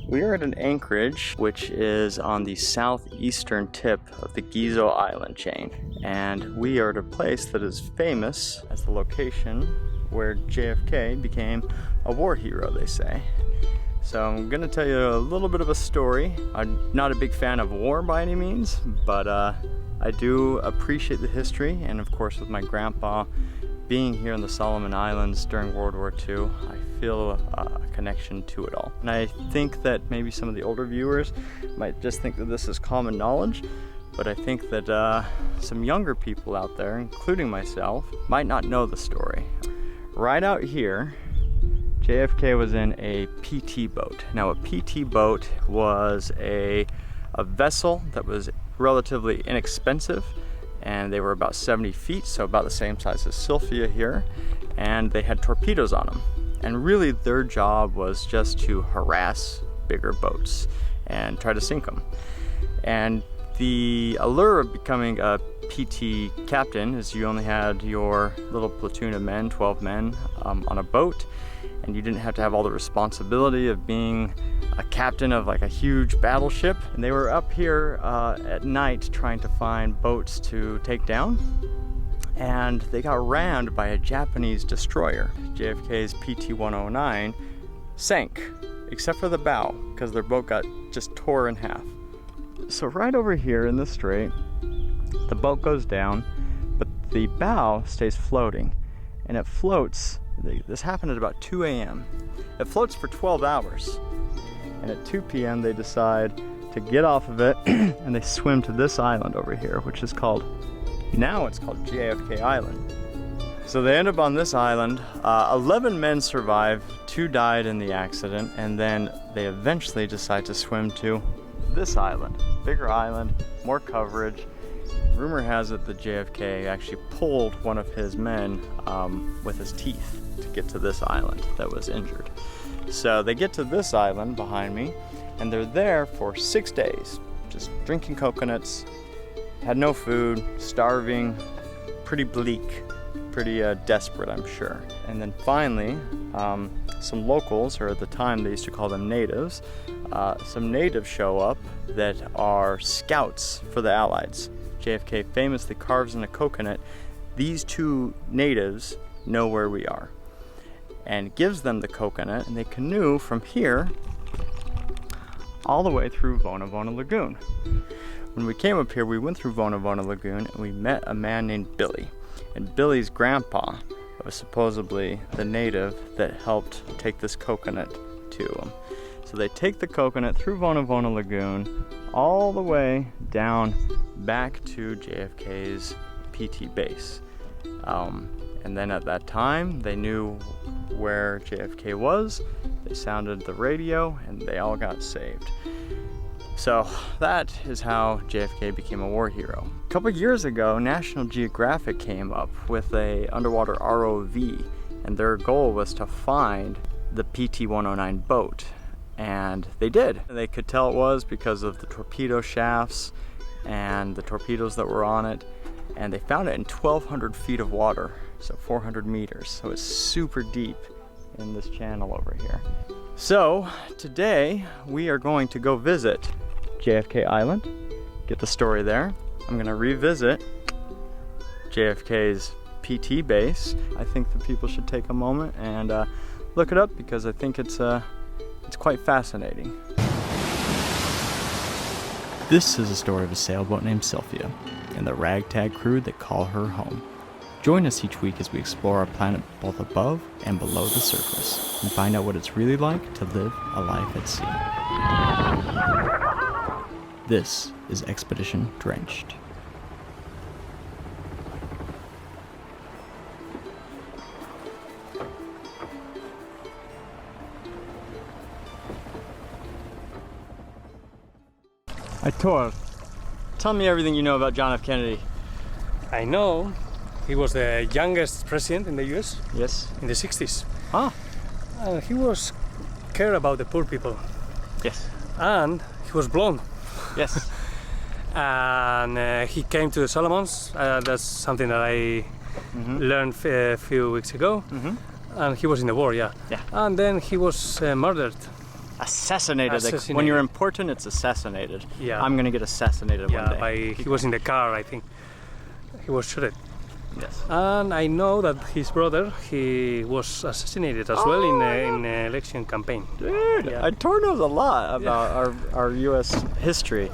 We are at an anchorage, which is on the southeastern tip of the Gizo island chain. And we are at a place that is famous as the location where JFK became a war hero, they say. So I'm gonna tell you a little bit of a story. I'm not a big fan of war by any means, but I do appreciate the history, and of course with my grandpa being here in the Solomon Islands during World War II, I feel a connection to it all. And I think that maybe some of the older viewers might just think that this is common knowledge, but I think that some younger people out there, including myself, might not know the story. Right out here, JFK was in a PT boat. Now a PT boat was a vessel that was relatively inexpensive, and they were about 70 feet, so about the same size as Sylphia here, and they had torpedoes on them. And really their job was just to harass bigger boats and try to sink them. And the allure of becoming a PT captain is you only had your little platoon of men, 12 men on a boat, and you didn't have to have all the responsibility of being a captain of like a huge battleship. And they were up here at night trying to find boats to take down, and they got rammed by a Japanese destroyer. JFK's PT-109 sank, except for the bow, because their boat got just tore in half. So right over here in this strait, the boat goes down, but the bow stays floating, and it floats. This happened at about 2 a.m. It floats for 12 hours, and at 2 p.m. they decide to get off of it, and they swim to this island over here, which is called, now it's called JFK Island. So they end up on this island. 11 men survive, 2 died in the accident, and then they eventually decide to swim to this island. Bigger island, more coverage. Rumor has it that JFK actually pulled one of his men with his teeth to get to this island that was injured. So they get to this island behind me, and they're there for 6 days, just drinking coconuts, had no food, starving, pretty bleak, pretty desperate, I'm sure. And then finally, some locals, or at the time they used to call them natives, some natives show up that are scouts for the Allies. JFK famously carves in a coconut. These 2 natives know where we are, and gives them the coconut, and they canoe from here all the way through Vona Vona Lagoon. When we came up here, we went through Vona Vona Lagoon, and we met a man named Billy. And Billy's grandpa was supposedly the native that helped take this coconut to him. So they take the coconut through Vona Vona Lagoon all the way down back to JFK's PT base. And then at that time, they knew where JFK was. They sounded the radio, and they all got saved. So that is how JFK became a war hero. A couple years ago, National Geographic came up with a underwater ROV, and their goal was to find the PT-109 boat. And they did. They could tell it was because of the torpedo shafts and the torpedoes that were on it. And they found it in 1,200 feet of water, so 400 meters. So it's super deep in this channel over here. So today we are going to go visit JFK Island, get the story there. I'm gonna revisit JFK's PT base. I think that people should take a moment and look it up, because I think it's quite fascinating. This is a story of a sailboat named Sylphia and the ragtag crew that call her home. Join us each week as we explore our planet both above and below the surface and find out what it's really like to live a life at sea. This is Expedition Drenched. Hi, Toa. Tell me everything you know about John F. Kennedy. I know he was the youngest president in the US. Yes. In the 60s. Ah. He was cared about the poor people. Yes. And he was blonde. Yes. And he came to the Solomons. That's something that I learned a few weeks ago. And he was in the war, yeah. Yeah. And then he was murdered Assassinated. Assassinated. When you're important, it's assassinated. Yeah. I'm gonna get assassinated one day. He was in the car, I think. He was shot. Yes. And I know that his brother, he was assassinated as well in an election campaign. Dude, Yeah. Tor knows a lot about our U.S. history.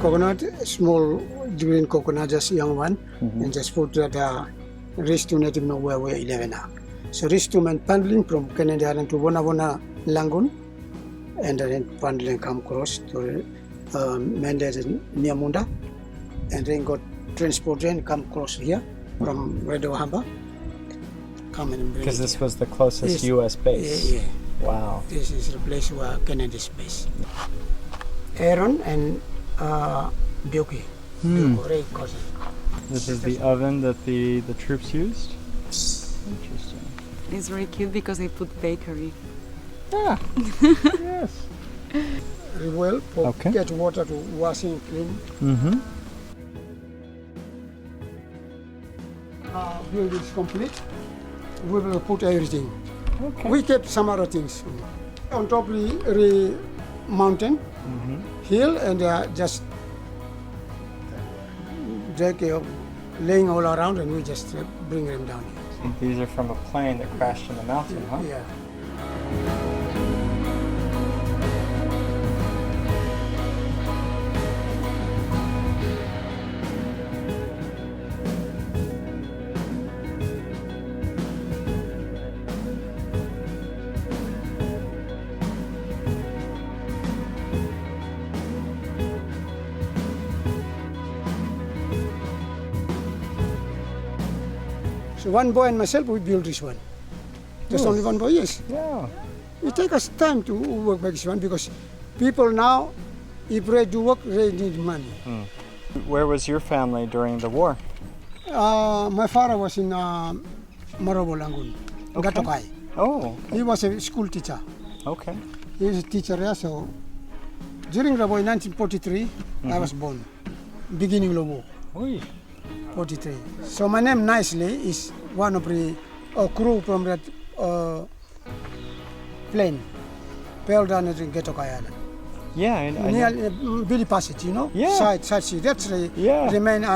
Coconut, small green coconut, just young one, and just put that reach to native nowhere where 11 are. So reach to man paddling from Kennedy Island to Bona Langoon, and then paddling come across to Mendes near Munda, and then got transport train come across here from Redowahamba. Come and bring Because it this here. was the closest Yes. U.S. base. Yeah. Wow. This is the place where Kennedy's base. Aaron and Bilky, Ray cousin. This is the oven that the troops used? Interesting. It's very cute because they put bakery. Ah, yes. Well, for Okay. get water to washing, clean. Mm-hmm. Build is complete. We will put everything. Okay. We kept some other things. On top of the mountain, hill, and just drag laying all around, and we just bring them down here. These are from a plane that crashed in the mountain, huh? Yeah. So one boy and myself, we built this one. Just only one boy, yes. Yeah. It takes us time to work by this one because people now, if they do work, they need money. Where was your family during the war? My father was in Marobo Langun, Gatokai. Oh, He was a school teacher. okay. He was a teacher there, so during the war in 1943, I was born, beginning of the war, Oy. 43. So my name nicely is one of the crew from that plane, fell down at Gatokai Island. Yeah, I know. Near Billy Passage, you know? Yeah. Side sea. That's the Yeah. main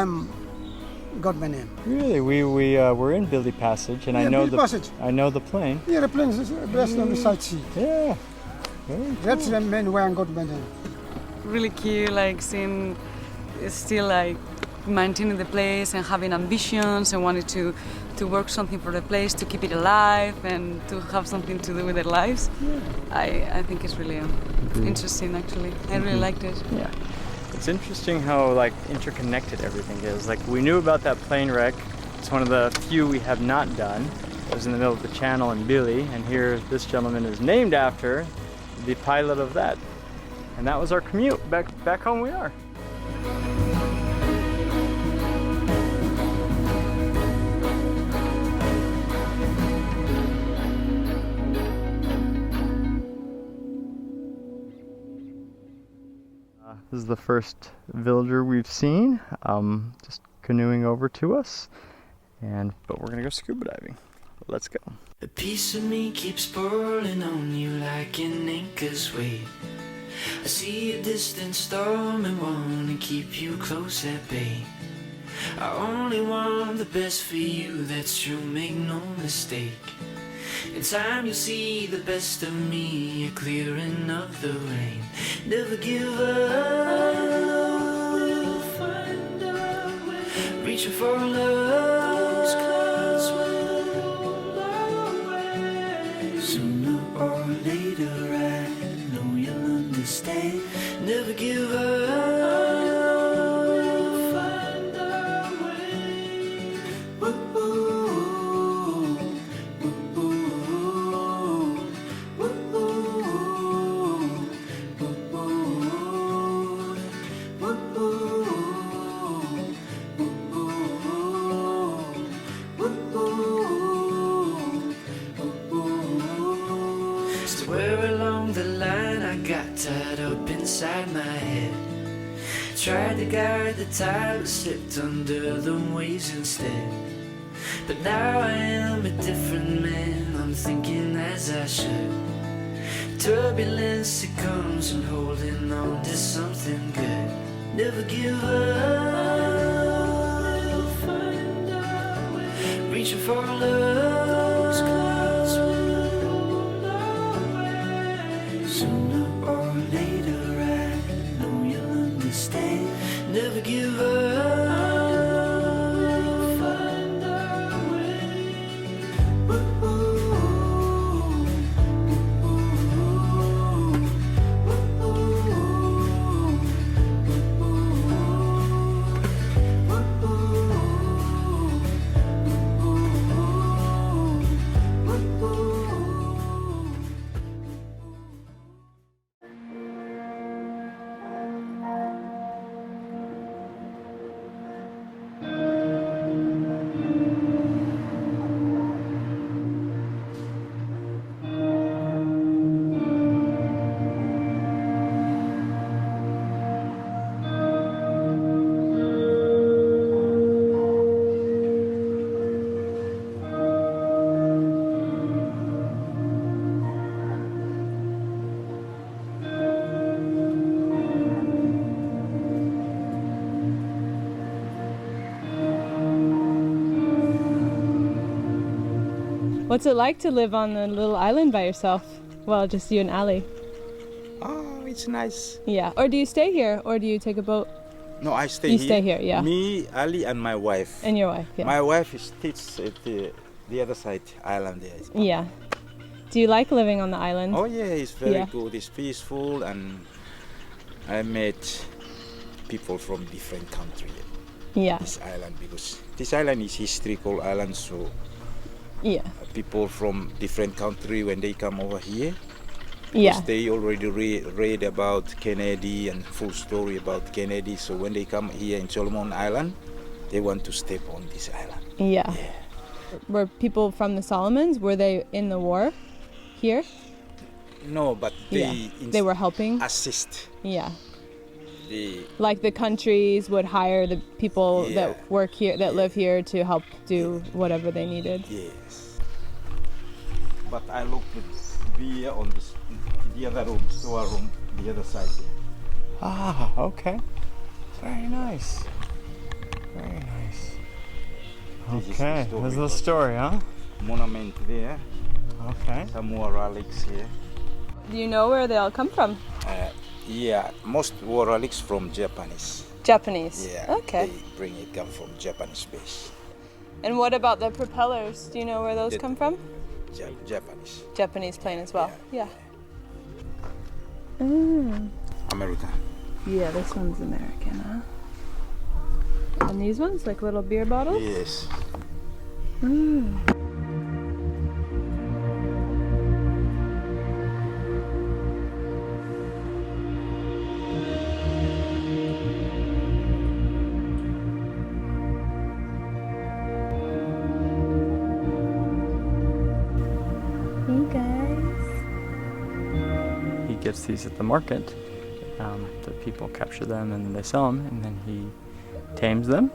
got my name. Really, we were in Billy Passage, and I Yeah, know Billy Passage. I know the plane. Yeah, the plane is based on the side sea. Yeah. Very That's the main way I got my name. Really cute, like seeing still like maintaining the place and having ambitions and wanting to work something for the place to keep it alive and to have something to do with their lives. I think it's really interesting actually. I really liked it. Yeah. It's interesting how like interconnected everything is. Like we knew about that plane wreck. It's one of the few we have not done. It was in the middle of the channel in Billy, and here this gentleman is named after the pilot of that. And that was our commute back home we are. This is the first villager we've seen, just canoeing over to us, but we're gonna go scuba diving. Let's go. A piece of me keeps pulling on you like an anchor's weight. I see a distant storm and wanna keep you close at bay. I only want the best for you, that's true, make no mistake. In time you'll see the best of me, a clearing of the rain. Never give up, we'll find our way. Reaching for love, clouds will roll away. Sooner or later I know you'll understand. Never give up, we'll find our way. Ooh. Swear along the line I got tied up inside my head. Tried to guide the tide but slipped under the waves instead. But now I am a different man, I'm thinking as I should. Turbulence it comes and holding on to something good. Never give up, find our way. Reaching for love, clouds will roll away. Sooner or later I know you'll understand. Never give up, find our way. Ooh, ooh, What's it like to live on a little island by yourself? Well, just you and Ali. Oh, it's nice. Yeah. Or do you stay here, or do you take a boat? No, I stay You here. stay here, yeah. Me, Ali, and my wife. And your wife, yeah. My wife stays at the other side island there. Yeah. Do you like living on the island? Oh yeah, it's very Yeah. good. It's peaceful, and I met people from different countries. Yeah. This island, because this island is historical island, so Yeah. people from different country when they come over here, Yeah. they already read about Kennedy and full story about Kennedy. So when they come here in Solomon Island, they want to step on this island. Yeah. Were people from the Solomons, were they in the war here? No, but they They were helping? assist. Yeah. The Like the countries would hire the people Yeah. that work here, that live here, to help do whatever they needed. yes. But I looked at beer on the other room, Toa room, the other side. Ah, okay. Very nice. Very nice. This is Okay, the there's the story, huh? Monument there, Okay. some more relics here. Do you know where they all come from? Yeah, most war relics from Japanese. Japanese. Yeah. Okay. They bring it come from Japanese base. And what about the propellers? Do you know where those The- come from? Japanese. Japanese plane as well. Yeah. American. Yeah, this one's American, huh? And these ones, like little beer bottles? Yes. Hey guys. He gets these at the market. The people capture them and they sell them, and then he tames them,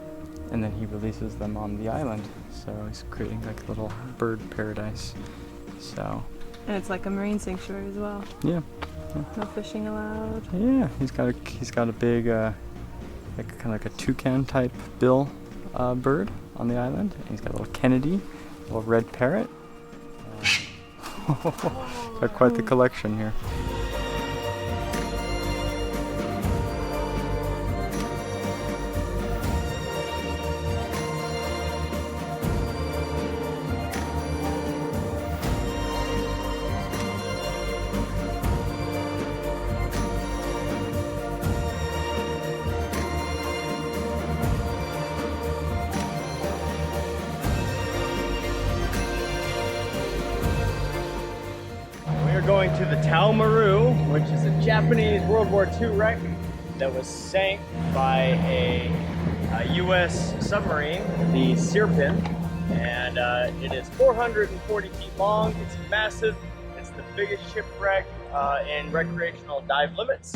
and then he releases them on the island. So he's creating like a little bird paradise. So And it's like a marine sanctuary as well. yeah, No fishing allowed. yeah. He's got a big like kind of like a toucan type bill bird on the island. And he's got a little Kennedy, a little red parrot. Got quite the collection here. Going to the Toa Maru, which is a Japanese World War II wreck that was sank by a U.S. submarine, the Sirpin, and it is 440 feet long. It's massive. It's the biggest shipwreck in recreational dive limits.